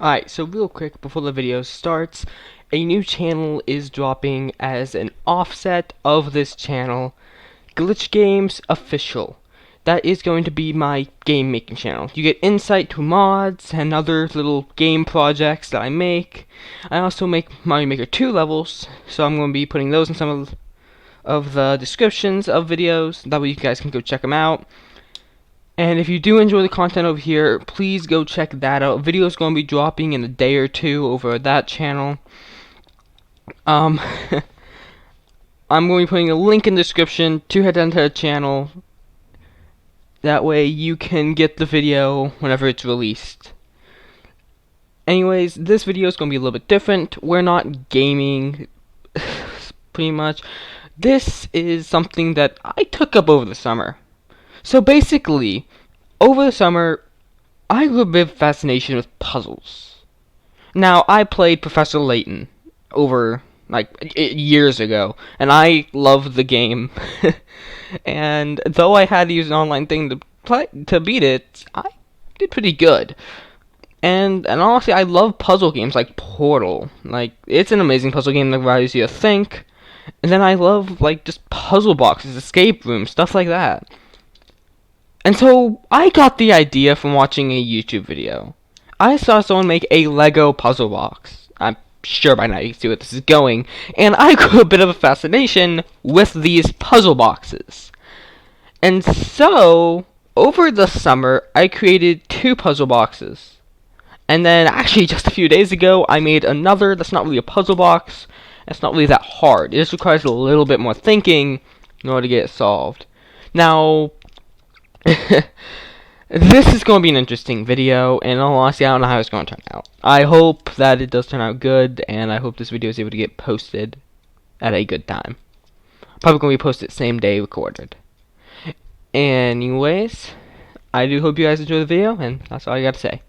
Alright, so real quick before the video starts, a new channel is dropping as an offset of this channel, GlitchGamesOfficial. That is going to be my game making channel. You get insight to mods and other little game projects that I make. I also make Mario Maker 2 levels, so I'm going to be putting those in some of the descriptions of videos. That way you guys can go check them out. And if you do enjoy the content over here, please go check that out. Video's going to be dropping in a day or two over that channel. I'm going to be putting a link in the description to head down to the channel. That way you can get the video whenever it's released. Anyways, this video is going to be a little bit different. We're not gaming, pretty much. This is something that I took up over the summer. So basically, over the summer, I grew a bit of fascination with puzzles. Now, I played Professor Layton over, years ago, and I loved the game. And though I had to use an online thing to beat it, I did pretty good. And honestly, I love puzzle games like Portal. It's an amazing puzzle game that allows you to think. And then I love, just puzzle boxes, escape rooms, stuff like that. And so, I got the idea from watching a YouTube video. I saw someone make a Lego puzzle box. I'm sure by now you can see where this is going. And I grew a bit of a fascination with these puzzle boxes. And so, over the summer, I created 2 puzzle boxes. And then, actually, just a few days ago, I made another that's not really a puzzle box. It's not really that hard. It just requires a little bit more thinking in order to get it solved. Now, this is going to be an interesting video, and honestly, I don't know how it's going to turn out. I hope that it does turn out good, and I hope this video is able to get posted at a good time. Probably going to be posted same day recorded. Anyways, I do hope you guys enjoy the video, and that's all I got to say.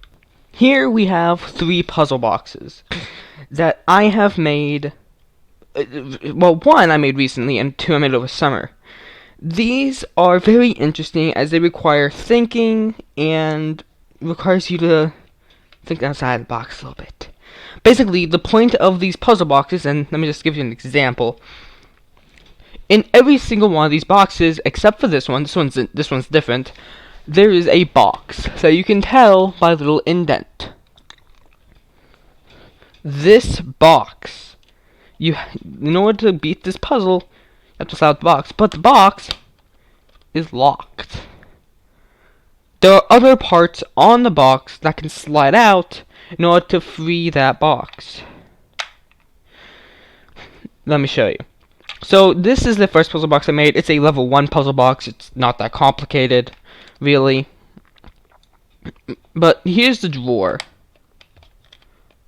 Here we have 3 puzzle boxes that I have made. Well, 1 I made recently, and 2 I made over summer. These are very interesting as they require thinking and requires you to think outside the box a little bit. Basically, the point of these puzzle boxes, and let me just give you an example. In every single one of these boxes, except for this one, this one's different, there is a box. So you can tell by a little indent. This box, in order to beat this puzzle, you have to slide out the box, but the box is locked. There are other parts on the box that can slide out in order to free that box. Let me show you. So this is the first puzzle box I made. It's a level 1 puzzle box. It's not that complicated, really. But here's the drawer.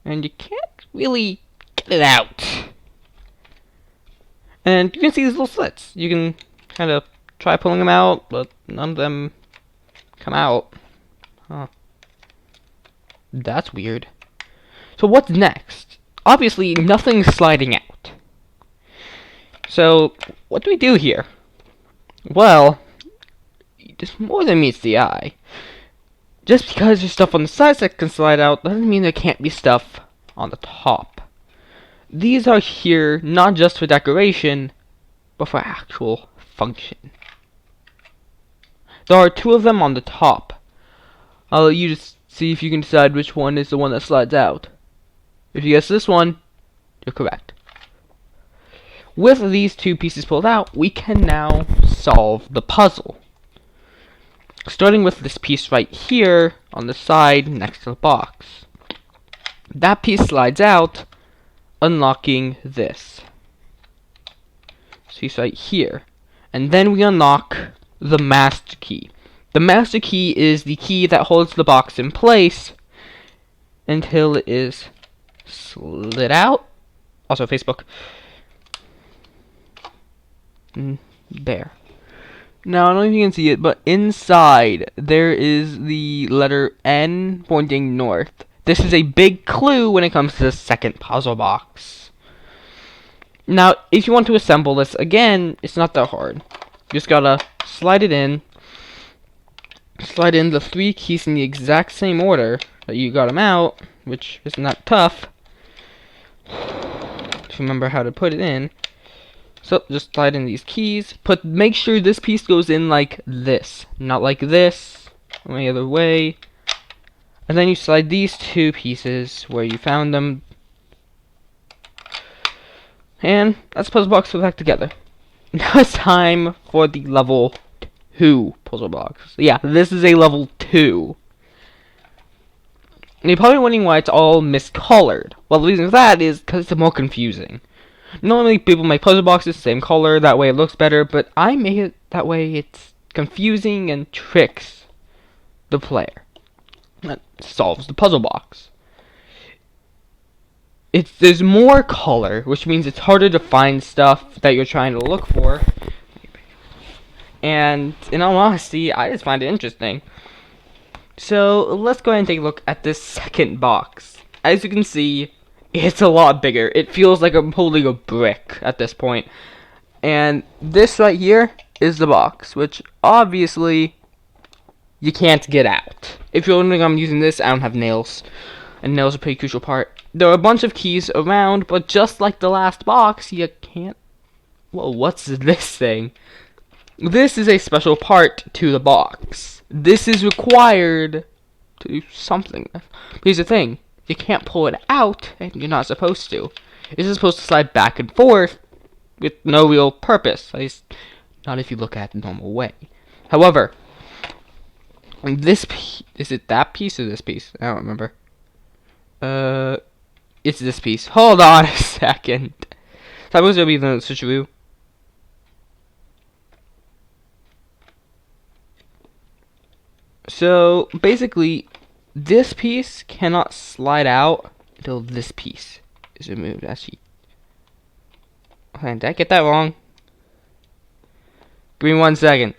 And you can't really get it out. And you can see these little slits. You can kind of try pulling them out, but none of them come out. Huh. That's weird. So what's next? Obviously, nothing's sliding out. So, what do we do here? Well, there's more than meets the eye. Just because there's stuff on the sides that can slide out doesn't mean there can't be stuff on the top. These are here not just for decoration, but for actual function. There are 2 of them on the top. I'll let you just see if you can decide which one is the one that slides out. If you guess this one, you're correct. With these 2 pieces pulled out, we can now solve the puzzle. Starting with this piece right here on the side next to the box. That piece slides out, unlocking this piece right here. And then we unlock the master key. The master key is the key that holds the box in place until it is slid out. Also Facebook. There. Now, I don't know if you can see it, but inside there is the letter N pointing north. This is a big clue when it comes to the second puzzle box. Now, if you want to assemble this, again, it's not that hard. You just gotta slide it in. Slide in the 3 keys in the exact same order that you got them out. which isn't that tough. Just remember how to put it in. So just slide in these keys. Make sure this piece goes in like this, not like this, or any other way. And then you slide these two pieces where you found them. And that's puzzle box put back together. Now it's time for the level 2 puzzle box. Yeah, this is a level 2. And you're probably wondering why it's all miscolored. Well, the reason for that is because it's more confusing. Normally people make puzzle boxes same color, that way it looks better, but I make it that way it's confusing and tricks the player. That solves the puzzle box. There's more color, which means it's harder to find stuff that you're trying to look for. And in all honesty, I just find it interesting. So let's go ahead and take a look at this second box. As you can see, it's a lot bigger. It feels like I'm holding a brick at this point. And this right here is the box, which obviously you can't get out. If you're wondering, I'm using this, I don't have nails. And nails are a pretty crucial part. There are a bunch of keys around, but just like the last box, you can't... Whoa, what's this thing? This is a special part to the box. This is required to do something. Here's the thing. You can't pull it out, and you're not supposed to. It's just supposed to slide back and forth with no real purpose. At least, not if you look at it the normal way. However, this piece... Is it that piece or this piece? I don't remember. It's this piece. Hold on a second. So I'm going to be the switcheroo. So basically, this piece cannot slide out until this piece is removed. Actually, did I get that wrong? Give me 1 second.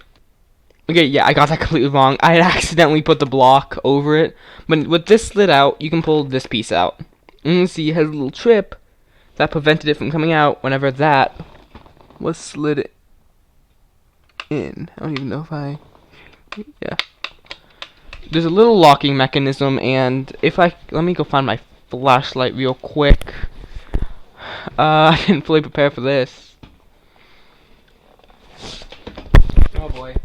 Okay, yeah, I got that completely wrong. I had accidentally put the block over it. But with this slid out, you can pull this piece out. And you can see it has a little trip that prevented it from coming out whenever that was slid in. I don't even know if I... Yeah. There's a little locking mechanism, and if I... Let me go find my flashlight real quick. I didn't fully prepare for this. Oh boy.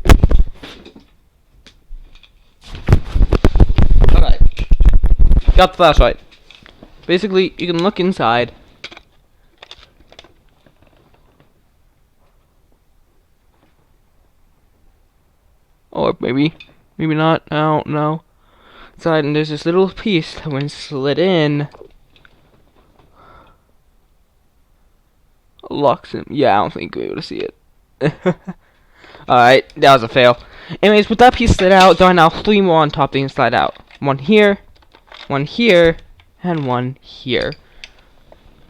Alright. Got the flashlight. Basically, you can look inside. Or maybe not, I don't know. Inside, and there's this little piece that when slid in locks him. Yeah, I don't think we're able to see it. Alright, that was a fail. Anyways, with that piece slid out, there are now 3 more on top that can slide out. 1 here, and 1 here.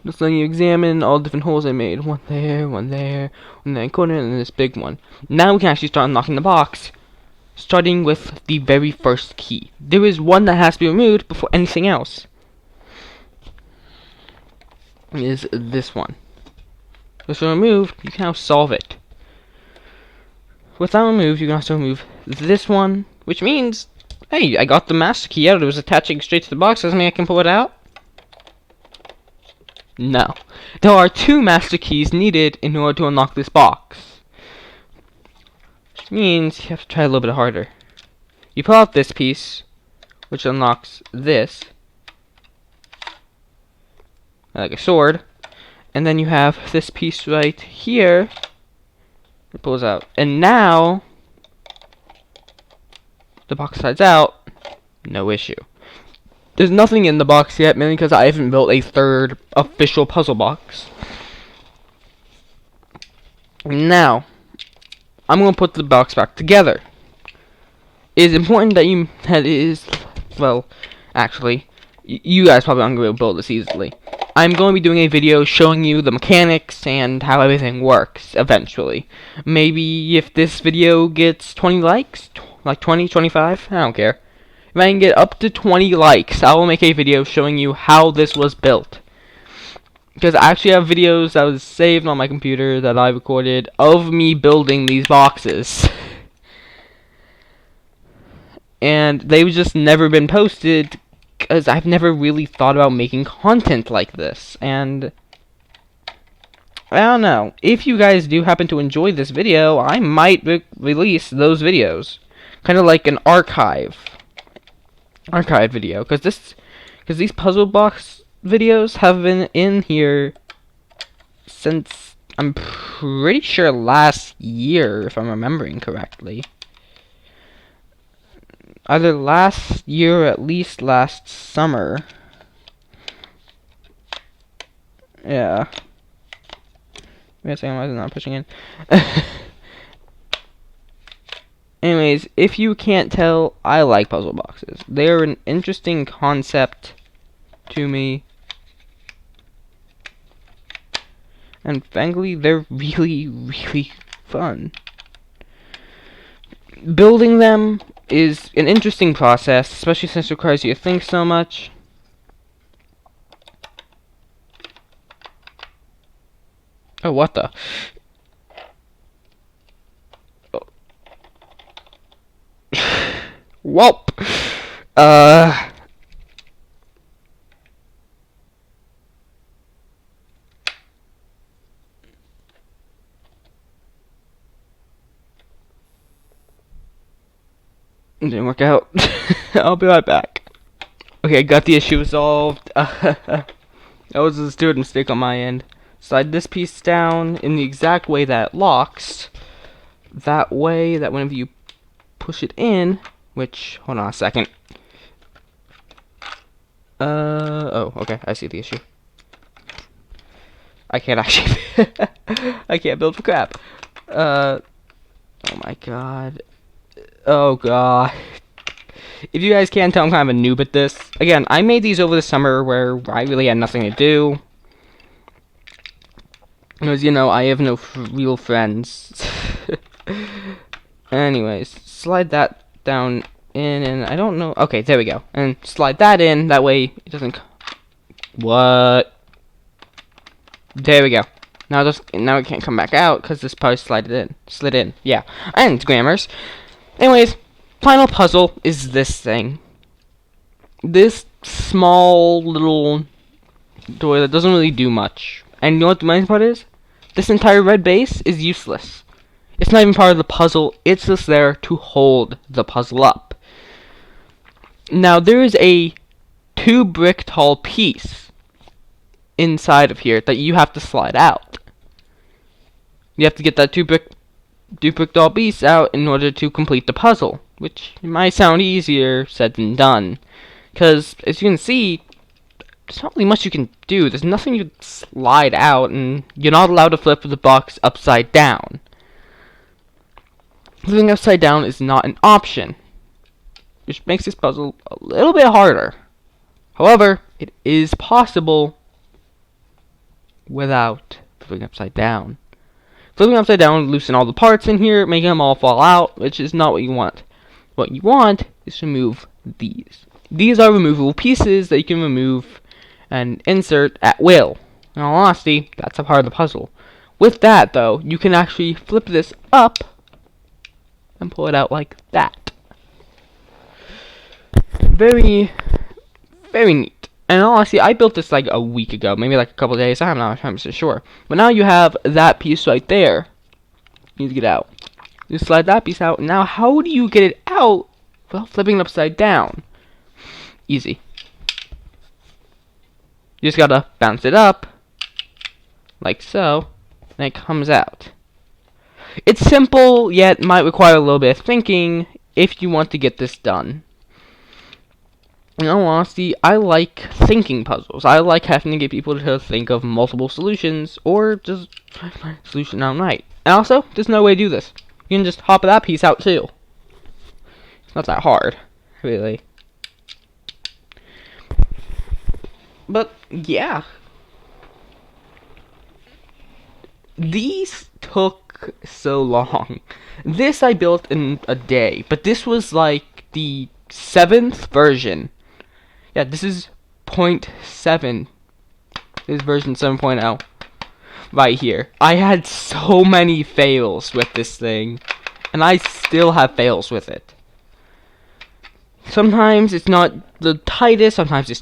Just letting you examine all the different holes I made. 1 there, 1 there, 1 there in the corner, and then this big one. Now we can actually start unlocking the box. Starting with the very first key. There is one that has to be removed before anything else. Is this one. If it's removed, you can now solve it. With that removed, you can also remove this one, which means, hey, I got the master key out. It was attaching straight to the box. Doesn't mean I can pull it out? No. There are 2 master keys needed in order to unlock this box. Which means you have to try a little bit harder. You pull out this piece, which unlocks this, like a sword, and then you have this piece right here. It pulls out, and now the box slides out. No issue. There's nothing in the box yet, mainly because I haven't built a 3rd official puzzle box. Now, I'm going to put the box back together. It is important that well, actually, you guys probably aren't going to be able to build this easily. I'm going to be doing a video showing you the mechanics and how everything works, eventually. Maybe if this video gets 20 likes, like 20, 25, I don't care. If I can get up to 20 likes, I will make a video showing you how this was built. Because I actually have videos that was saved on my computer that I recorded of me building these boxes. And they've just never been posted because I've never really thought about making content like this, and I don't know. If you guys do happen to enjoy this video, I might release those videos, kind of like an archive video, because these puzzle box videos have been in here since, I'm pretty sure, last year, if I'm remembering correctly. Either last year or at least last summer. Yeah. Wait a second, why is it not pushing in? Anyways, if you can't tell, I like puzzle boxes. They're an interesting concept to me. And frankly, they're really, really fun. Building them is an interesting process, especially since it requires you to think so much. Oh, what the? Oh. Welp. Didn't work out. I'll be right back. Okay, got the issue resolved. That was a stupid mistake on my end. Slide this piece down in the exact way that it locks. That way that whenever you push it in, which, hold on a second. Oh, okay, I see the issue. I can't actually, I can't build for crap. Oh my god. Oh god. If you guys can't tell, I'm kind of a noob at this. Again, I made these over the summer where I really had nothing to do. Because, you know, I have no real friends. Anyways, slide that down in, and I don't know. Okay, there we go. And slide that in, that way it doesn't. What? There we go. Now it can't come back out because this part slid in. Yeah. And grammars. Anyways, final puzzle is this thing. This small little door that doesn't really do much. And you know what the main part is? This entire red base is useless. It's not even part of the puzzle. It's just there to hold the puzzle up. Now, there is a 2 brick tall piece inside of here that you have to slide out. You have to get that 2 brick tall piece out in order to complete the puzzle, which might sound easier said than done. Because, as you can see, there's not really much you can do. There's nothing you can slide out, and you're not allowed to flip the box upside down. Flipping upside down is not an option, which makes this puzzle a little bit harder. However, it is possible without flipping upside down. Flipping upside down would loosen all the parts in here, making them all fall out, which is not what you want. What you want is to remove these. These are removable pieces that you can remove and insert at will. In all honesty, that's a part of the puzzle. With that, though, you can actually flip this up and pull it out like that. Very, very neat. And honestly, I built this like a week ago, maybe like a couple days. I'm not 100% sure. But now you have that piece right there. You need to get out. You slide that piece out. Now, how do you get it out without flipping it upside down? Easy. You just gotta bounce it up, like so, and it comes out. It's simple, yet might require a little bit of thinking if you want to get this done. In all honesty, I like thinking puzzles. I like having to get people to think of multiple solutions, or just find a solution outright. And also, there's no way to do this. You can just hop that piece out too. It's not that hard, really. But, yeah. These took so long. This I built in a day, but this was like the 7th version. Yeah, this is 0.7. This is version 7.0. Right here. I had so many fails with this thing, and I still have fails with it. Sometimes it's not the tightest, sometimes it's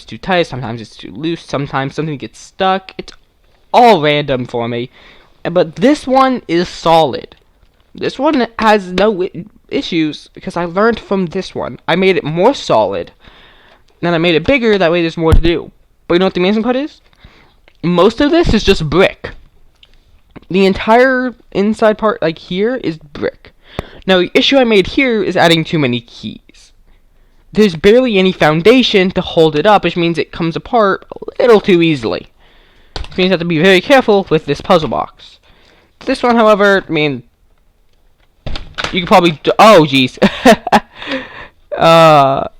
too tight, sometimes it's too loose, sometimes something gets stuck. It's all random for me. But this one is solid. This one has no issues because I learned from this one. I made it more solid, and then I made it bigger, that way there's more to do. But you know what the amazing part is? Most of this is just brick. The entire inside part, like here, is brick. Now, the issue I made here is adding too many keys. There's barely any foundation to hold it up, which means it comes apart a little too easily. Which means I have to be very careful with this puzzle box. This one, however, I mean, you could probably... Oh, jeez.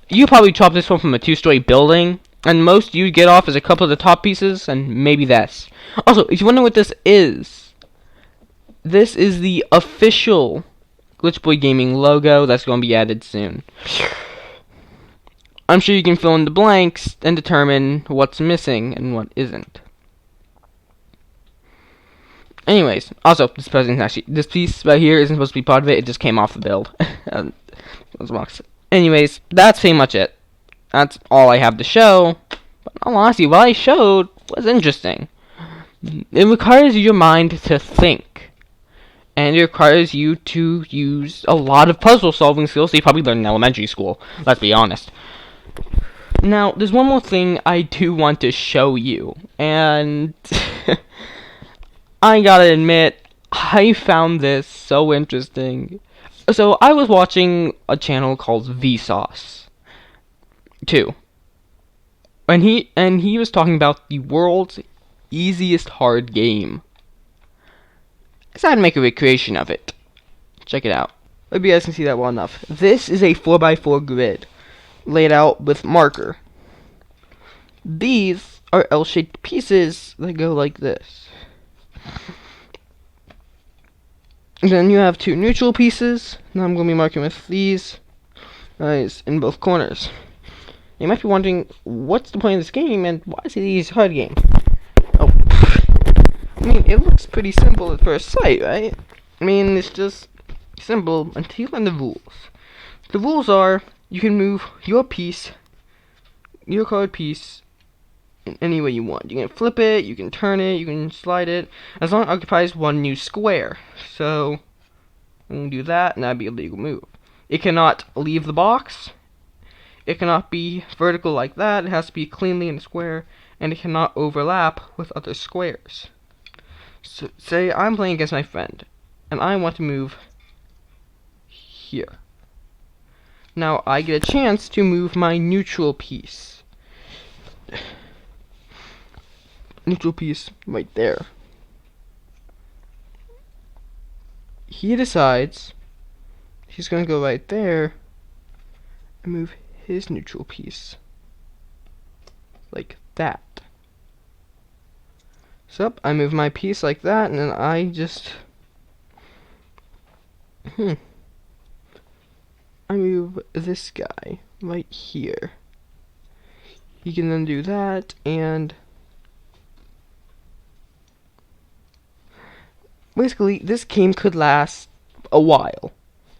You could probably chop this one from a 2-story building, and most you get off is a couple of the top pieces, and maybe this. Also, if you wonder what this is the official Glitchboy Gaming logo that's going to be added soon. I'm sure you can fill in the blanks and determine what's missing and what isn't. Anyways, also, this piece right here isn't supposed to be part of it, it just came off the build. Anyways, that's pretty much it. That's all I have to show. But honestly, what I showed was interesting. It requires your mind to think. And it requires you to use a lot of puzzle solving skills that you probably learned in elementary school. Let's be honest. Now, there's one more thing I do want to show you. And I gotta admit, I found this so interesting. So, I was watching a channel called Vsauce 2. And he was talking about the world's easiest hard game. I decided to make a recreation of it. Check it out. Maybe you guys can see that well enough. This is a 4x4 grid laid out with marker. These are L-shaped pieces that go like this. And then you have 2 neutral pieces. Now I'm going to be marking with these guys in both corners. You might be wondering, what's the point of this game and why is it an easy hard game? Oh, I mean, it looks pretty simple at first sight, right? I mean, it's just simple until you learn the rules. The rules are, you can move your piece, your card piece, in any way you want. You can flip it, you can turn it, you can slide it, as long as it occupies one new square. So, I'm going to do that, and that'd be a legal move. It cannot leave the box, it cannot be vertical like that, it has to be cleanly in a square, and it cannot overlap with other squares. So, say I'm playing against my friend, and I want to move here. Now I get a chance to move my neutral piece. Neutral piece right there. He decides he's going to go right there and move his neutral piece like that. So I move my piece like that, and then I just I move this guy right here. He can then do that, and basically this game could last a while,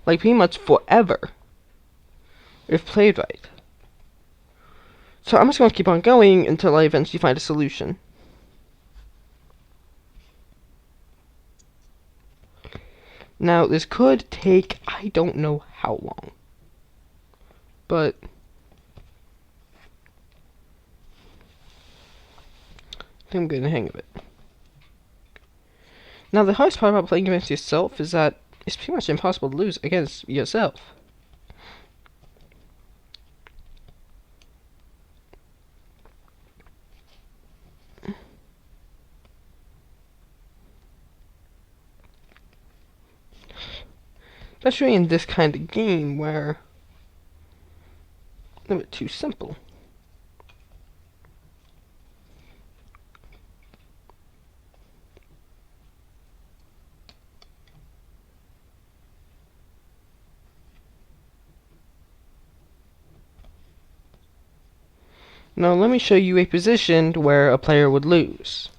like pretty much forever, if played right. So I'm just going to keep on going until I eventually find a solution. Now, this could take, I don't know how long, but I think I'm getting the hang of it. Now, the hardest part about playing against yourself is that it's pretty much impossible to lose against yourself. Especially in this kind of game where it's a bit too simple. Now let me show you a position where a player would lose.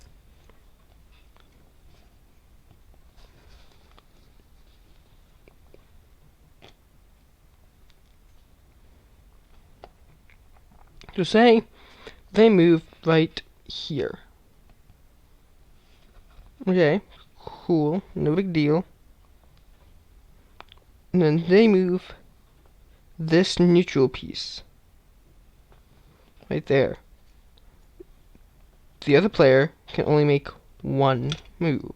So say they move right here. Okay, cool, no big deal. And then they move this neutral piece right there. The other player can only make one move.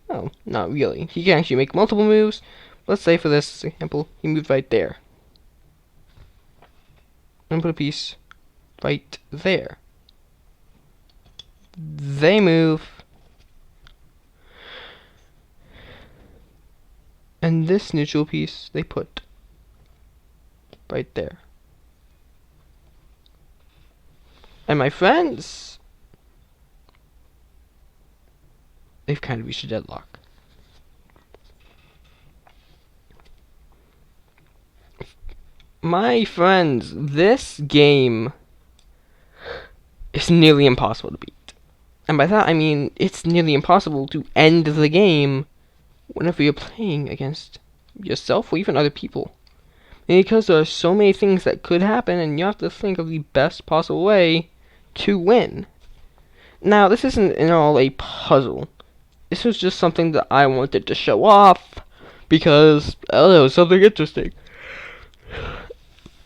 Oh, not really. He can actually make multiple moves. Let's say for this example, he moved right there. And put a piece right there. They move. And this neutral piece they put right there. And my friends, they've kind of reached a deadlock. My friends, this game is nearly impossible to beat. And by that I mean it's nearly impossible to end the game whenever you're playing against yourself or even other people. And because there are so many things that could happen and you have to think of the best possible way to win. Now, this isn't in all a puzzle. This was just something that I wanted to show off because, I don't know, something interesting.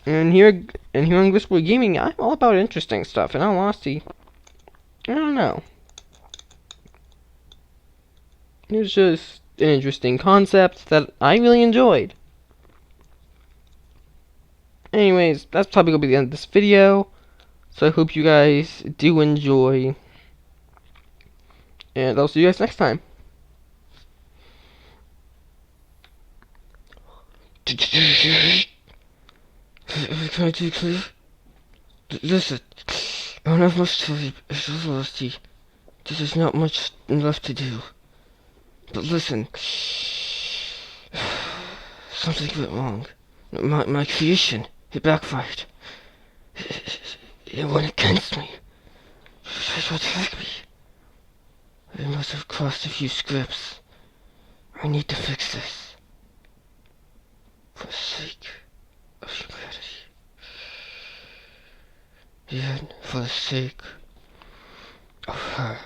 And here on Glitchboy Gaming, I'm all about interesting stuff. In all honesty, I don't know. It was just an interesting concept that I really enjoyed. Anyways, that's probably going to be the end of this video. So I hope you guys do enjoy. And I'll see you guys next time. Can I do clear? Listen, I don't have much sleep. It's exhausting. There's not much left to do. But listen, something went wrong. My creation, it backfired. It went against me. It tried to attack me. I must have crossed a few scripts. I need to fix this. For the sake of humanity. And for the sake of her.